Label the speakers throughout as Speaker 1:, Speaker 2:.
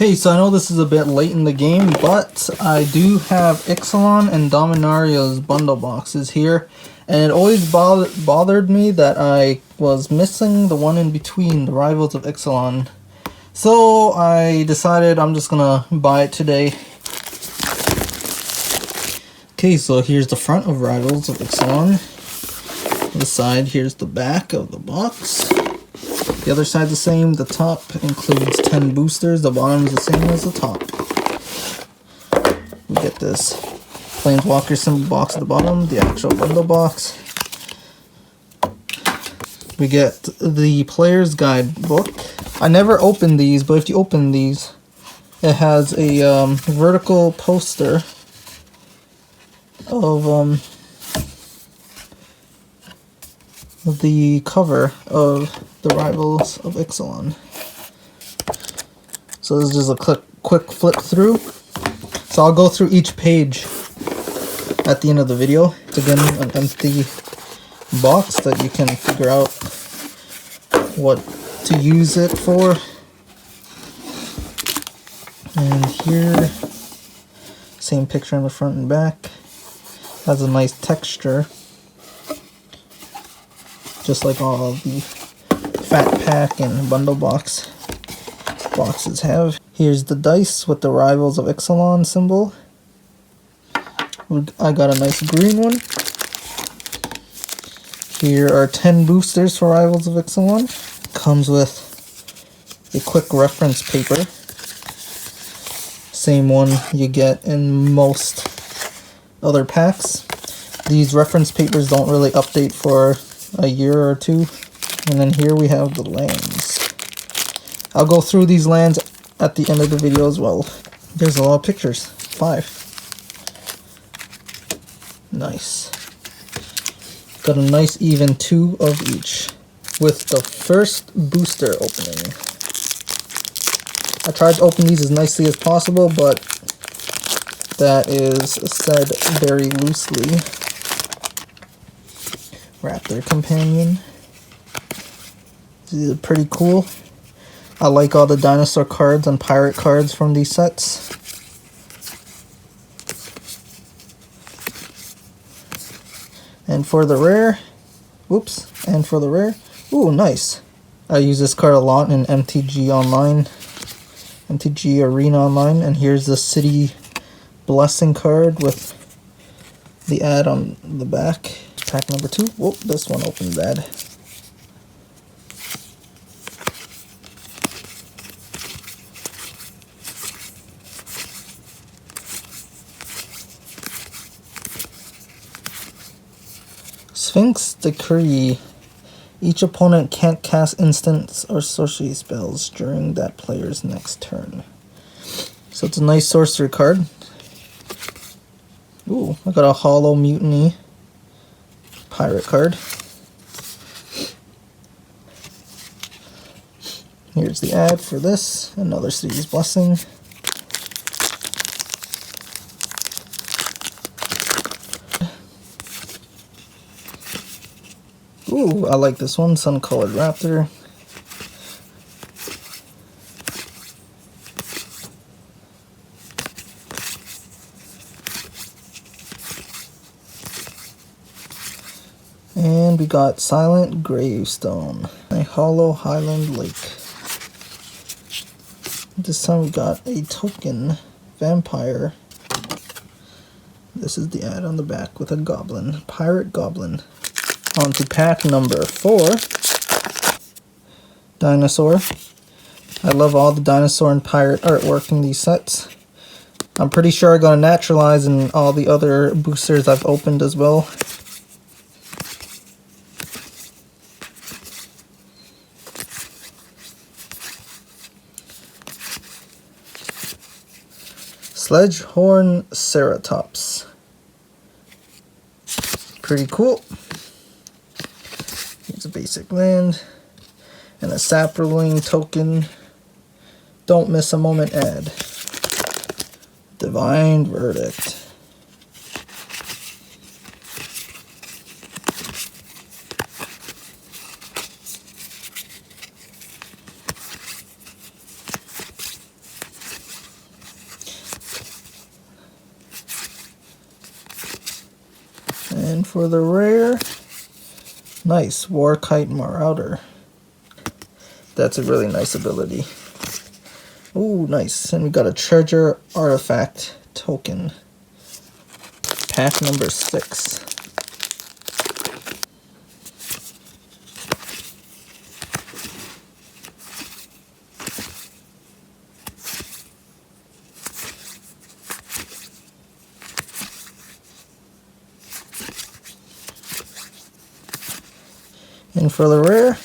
Speaker 1: Hey, so I know this is a bit late in the game, but I do have Ixalan and Dominario's bundle boxes here, and it always bothered me that I was missing the one in between, the Rivals of Ixalan. So I decided I'm just gonna buy it today. Okay, so here's the front of Rivals of Ixalan. The side, here's the back of the box. The other side's the same. The top includes 10 boosters. The bottom is the same as the top. We get this Planeswalker symbol box at the bottom, the actual bundle box. We get the player's guide book. I never opened these, but if you open these, it has a vertical poster of the cover of the Rivals of Ixalan. So this is just a quick flip through. So I'll go through each page at the end of the video. It's again an empty box that you can figure out what to use it for. And here, same picture on the front and back. Has a nice texture, just like all of the Fat Pack and Bundle Box boxes have. Here's the dice with the Rivals of Ixalan symbol. I got a nice green one. Here are 10 boosters for Rivals of Ixalan. Comes with a quick reference paper. Same one you get in most other packs. These reference papers don't really update for a year or two. And then here we have the lands. I'll go through these lands at the end of the video as well. There's a lot of pictures. 5. Nice. Got a nice even 2 of each with the first booster opening. I tried to open these as nicely as possible, but that is said very loosely. Raptor Companion. These are pretty cool. I like all the dinosaur cards and pirate cards from these sets. And for the rare, ooh, nice. I use this card a lot in MTG Online, MTG Arena Online, and here's the City Blessing card with the ad on the back. Pack number 2. Whoop, this one opened bad. Sphinx Decree. Each opponent can't cast instants or sorcery spells during that player's next turn. So it's a nice sorcery card. Ooh, I got a Hollow Mutiny pirate card. Here's the ad for this. Another City's Blessing. Ooh, I like this one, Sun Colored Raptor. And we got Silent Gravestone, a Hollow Highland Lake. This time we got a token vampire. This is the ad on the back with a goblin, Pirate Goblin. On to pack number 4. Dinosaur. I love all the dinosaur and pirate artwork in these sets. I'm pretty sure I got a naturalize in all the other boosters I've opened as well. Sledgehorn Ceratops. Pretty cool. Here's a basic land. And a Sapperling token. Don't miss a moment ad. Divine Verdict. And for the rare, nice, Warkite Marauder. That's a really nice ability. Ooh, nice. And we got a treasure artifact token. Pack number 6. And for the rare,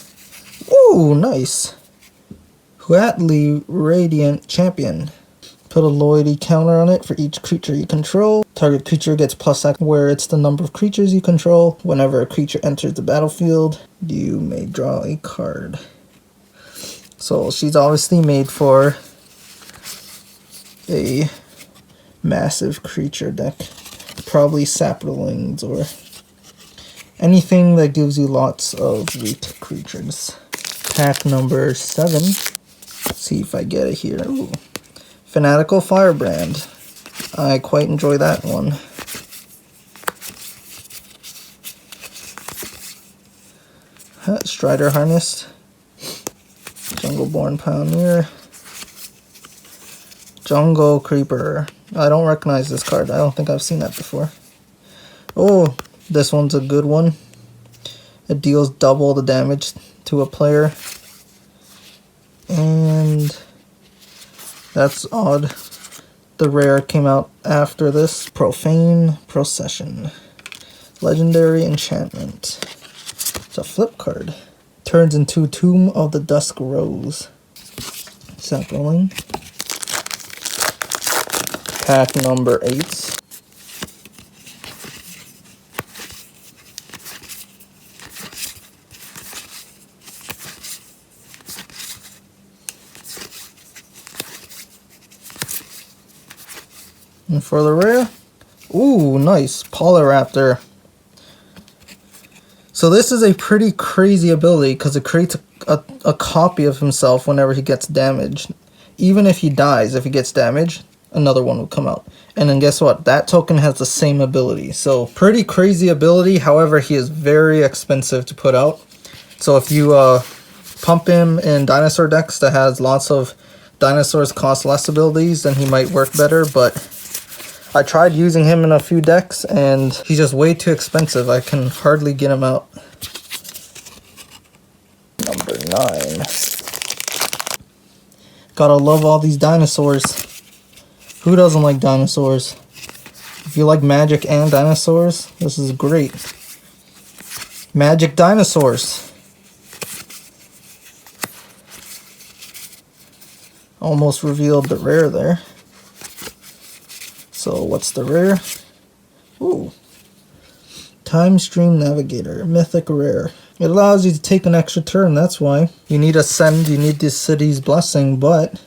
Speaker 1: ooh, nice. Huatli Radiant Champion. Put a loyalty counter on it for each creature you control. Target creature gets +X where it's the number of creatures you control. Whenever a creature enters the battlefield, you may draw a card. So she's obviously made for a massive creature deck. Probably saplings or anything that gives you lots of weak creatures. Pack number 7. Let's see if I get it here. Ooh. Fanatical Firebrand. I quite enjoy that one. Strider Harness. Jungleborn Pioneer. Jungle Creeper. I don't recognize this card. I don't think I've seen that before. Oh, this one's a good one. It deals double the damage to a player. And that's odd. The rare came out after this. Profane Procession. Legendary Enchantment. It's a flip card. Turns into Tomb of the Dusk Rose. Sapling. Pack number 8. And for the rare, ooh, nice, Polyraptor. So this is a pretty crazy ability because it creates a copy of himself whenever he gets damaged. Even if he dies, if he gets damaged, another one will come out. And then guess what? That token has the same ability. So pretty crazy ability. However, he is very expensive to put out. So if you pump him in dinosaur decks that has lots of dinosaurs cost less abilities, then he might work better. But I tried using him in a few decks and he's just way too expensive. I can hardly get him out. Number 9. Gotta love all these dinosaurs. Who doesn't like dinosaurs? If you like magic and dinosaurs, this is great. Magic dinosaurs. Almost revealed the rare there. So what's the rare? Ooh. Time Stream Navigator. Mythic rare. It allows you to take an extra turn, that's why. You need Ascend, you need this city's blessing, but...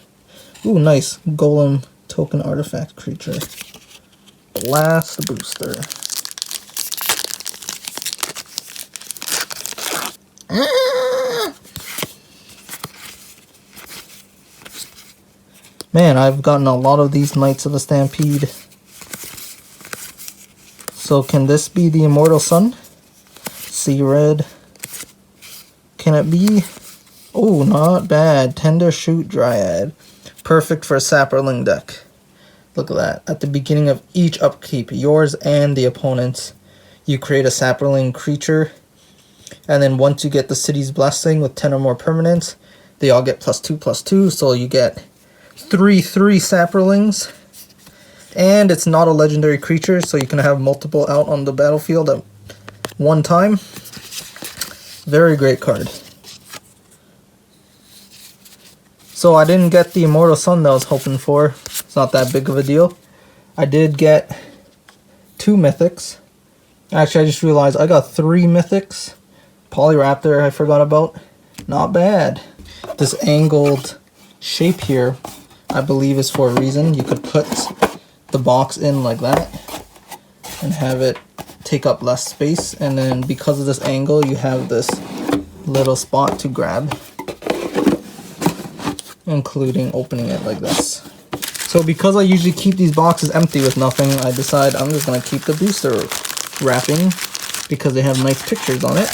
Speaker 1: Ooh, nice. Golem token artifact creature. Last booster. Man, I've gotten a lot of these Knights of the Stampede. So can this be the Immortal Sun? Sea Red. Can it be? Oh, not bad. Tender Shoot Dryad. Perfect for a Sapperling deck. Look at that. At the beginning of each upkeep, yours and the opponent's, you create a Sapperling creature. And then once you get the City's Blessing with 10 or more permanents, they all get +2/+2. So you get 3/3 Sapperlings. And it's not a legendary creature, so you can have multiple out on the battlefield at one time. Very great card. So I didn't get the Immortal Sun that I was hoping for. It's not that big of a deal. I did get 2 mythics. Actually, I just realized I got 3 mythics. Polyraptor I forgot about. Not bad. This angled shape here, I believe, is for a reason. You could put the box in like that and have it take up less space, and then because of this angle you have this little spot to grab, including opening it like this. So because I usually keep these boxes empty with nothing, I decide I'm just going to keep the booster wrapping because they have nice pictures on it.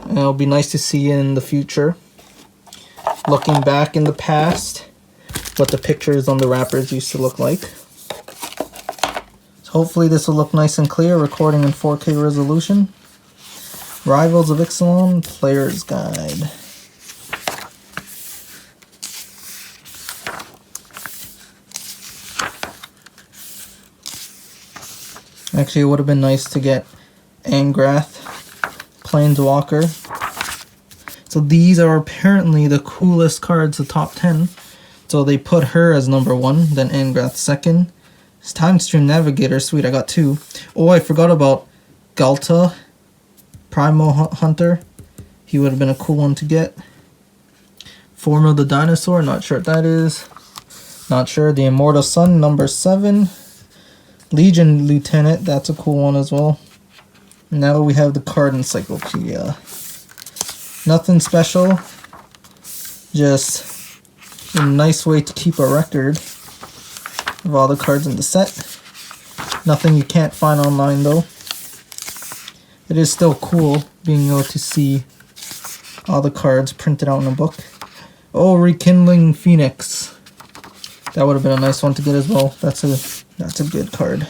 Speaker 1: And it'll be nice to see in the future, looking back in the past, what the pictures on the wrappers used to look like. So hopefully this will look nice and clear, recording in 4K resolution. Rivals of Ixalan Player's Guide. Actually, it would have been nice to get Angrath, Planeswalker. So these are apparently the coolest cards, the top 10. So they put her as number 1, then Angrath second. It's Time Stream Navigator, sweet, I got 2. Oh, I forgot about Galta, Primo Hunter. He would have been a cool one to get. Form of the Dinosaur, not sure what that is. Not sure. The Immortal Sun, number 7. Legion Lieutenant, that's a cool one as well. Now we have the card encyclopedia. Nothing special, just a nice way to keep a record of all the cards in the set. Nothing you can't find online though. It is still cool being able to see all the cards printed out in a book. Oh, Rekindling Phoenix. That would have been a nice one to get as well. That's a good card.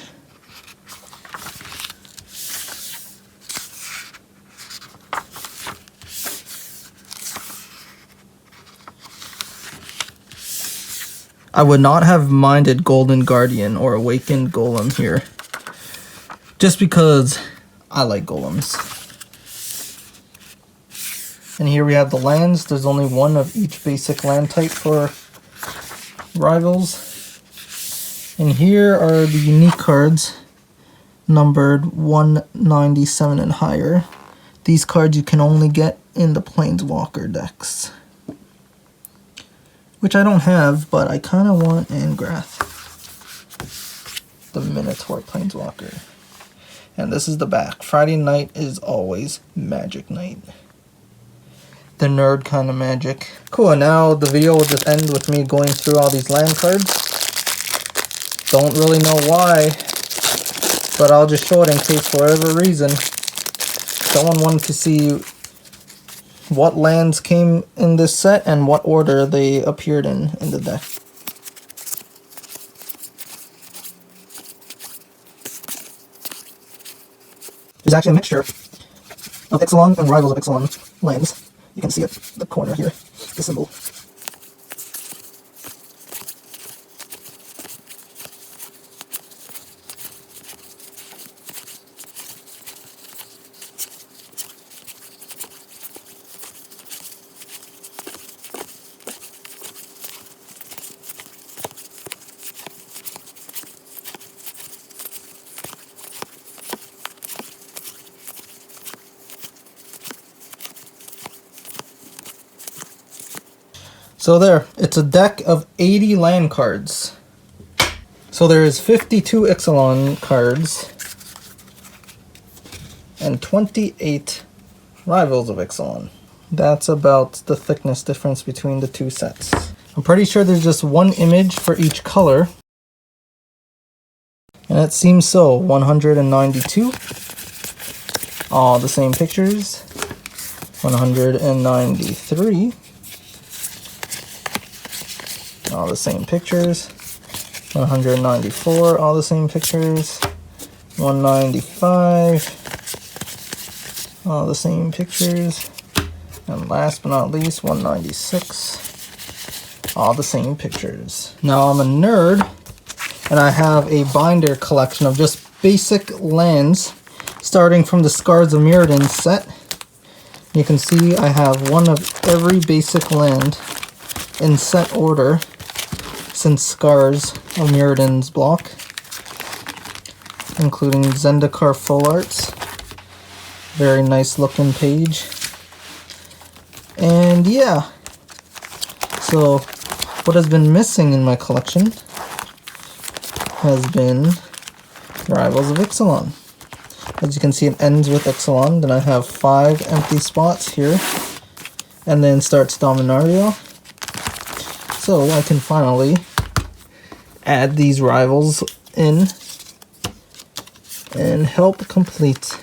Speaker 1: I would not have minded Golden Guardian or Awakened Golem here, just because I like golems. And here we have the lands. There's only one of each basic land type for Rivals. And here are the unique cards, numbered 197 and higher. These cards you can only get in the Planeswalker decks, which I don't have, but I kind of want Angrath, the Minotaur Planeswalker. And this is the back. Friday night is always magic night. The nerd kind of magic. Cool, now the video will just end with me going through all these land cards. Don't really know why, but I'll just show it in case for whatever reason someone wanted to see what lands came in this set and what order they appeared in the deck. There's actually a mixture of Ixalan and Rivals of Ixalan lands. You can see it in the corner here, the symbol. So there, it's a deck of 80 land cards. So there is 52 Ixalan cards and 28 Rivals of Ixalan. That's about the thickness difference between the two sets. I'm pretty sure there's just one image for each color. And it seems so, 192. All the same pictures. 193. All the same pictures. 194, all the same pictures. 195, all the same pictures. And last but not least, 196, all the same pictures. Now I'm a nerd, and I have a binder collection of just basic lands, starting from the Scars of Mirrodin set. You can see I have one of every basic land in set order since Scars of Mirrodin's block, including Zendikar Full Arts. Very nice looking page. And yeah, so what has been missing in my collection has been Rivals of Ixalan. As you can see, it ends with Ixalan, then I have 5 empty spots here, and then starts Dominaria. So I can finally add these rivals in and help complete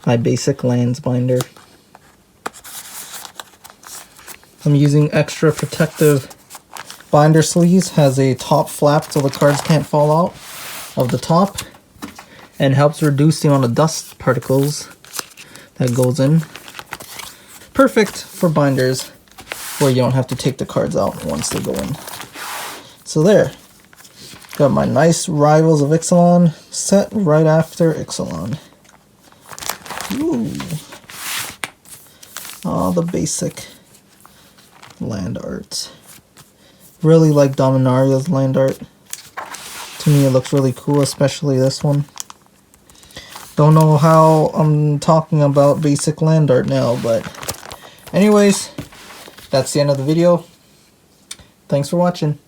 Speaker 1: my basic lands binder. I'm using extra protective binder sleeves. Has a top flap so the cards can't fall out of the top, and helps reduce the amount of dust particles that goes in. Perfect for binders where you don't have to take the cards out once they go in. So there, got my nice Rivals of Ixalan set right after Ixalan. Ooh. All the basic land art. Really like Dominario's land art. To me it looks really cool, especially this one. Don't know how I'm talking about basic land art now, but anyways, that's the end of the video. Thanks for watching.